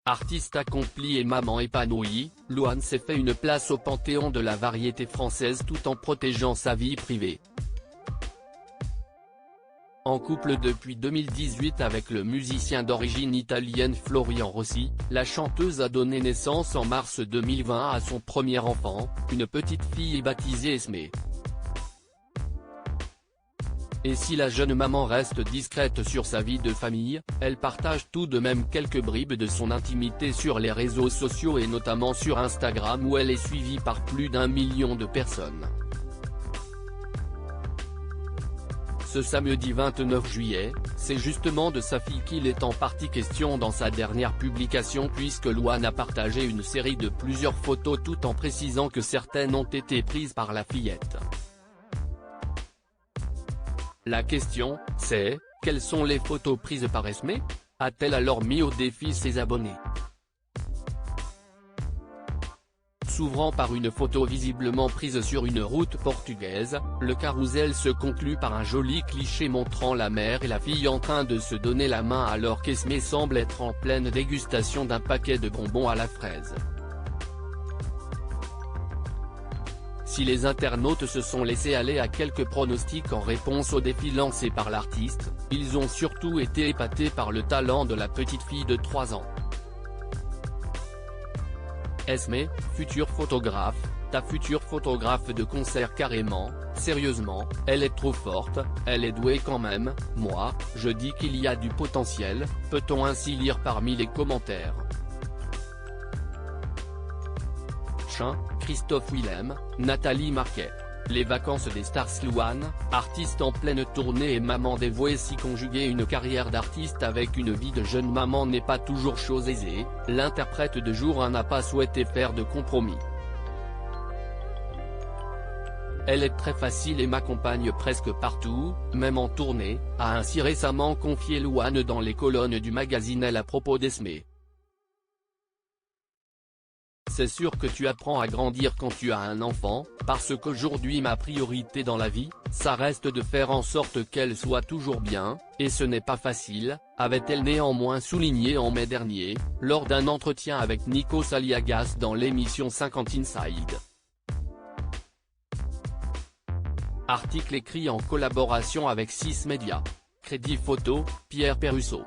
Artiste accomplie et maman épanouie, Louane s'est fait une place au panthéon de la variété française tout en protégeant sa vie privée. En couple depuis 2018 avec le musicien d'origine italienne Florian Rossi, la chanteuse a donné naissance en mars 2020 à son premier enfant, une petite fille baptisée Esmée. Et si la jeune maman reste discrète sur sa vie de famille, elle partage tout de même quelques bribes de son intimité sur les réseaux sociaux et notamment sur Instagram où elle est suivie par plus d'1 million de personnes. Ce samedi 29 juillet, c'est justement de sa fille qu'il est en partie question dans sa dernière publication puisque Louane a partagé une série de plusieurs photos tout en précisant que certaines ont été prises par la fillette. La question, c'est, quelles sont les photos prises par Esmée? A-t-elle alors mis au défi ses abonnés? S'ouvrant par une photo visiblement prise sur une route portugaise, le carrousel se conclut par un joli cliché montrant la mère et la fille en train de se donner la main alors qu'Esmée semble être en pleine dégustation d'un paquet de bonbons à la fraise. Si les internautes se sont laissés aller à quelques pronostics en réponse au défi lancé par l'artiste, ils ont surtout été épatés par le talent de la petite fille de 3 ans. Esmée, future photographe, ta future photographe de concert carrément, sérieusement, elle est trop forte, elle est douée quand même, moi, je dis qu'il y a du potentiel, peut-on ainsi lire parmi les commentaires. Christophe Willem, Nathalie Marquet. Les vacances des stars. Louane, artiste en pleine tournée et maman dévouée. Si conjuguer une carrière d'artiste avec une vie de jeune maman n'est pas toujours chose aisée, l'interprète de jour 1 n'a pas souhaité faire de compromis. Elle est très facile et m'accompagne presque partout, même en tournée, a ainsi récemment confié Louane dans les colonnes du magazine Elle à propos d'Esmée. C'est sûr que tu apprends à grandir quand tu as un enfant, parce qu'aujourd'hui ma priorité dans la vie, ça reste de faire en sorte qu'elle soit toujours bien, et ce n'est pas facile, avait-elle néanmoins souligné en mai dernier, lors d'un entretien avec Nikos Aliagas dans l'émission 50 Inside. Article écrit en collaboration avec 6 Médias. Crédit photo, Pierre Perrusso.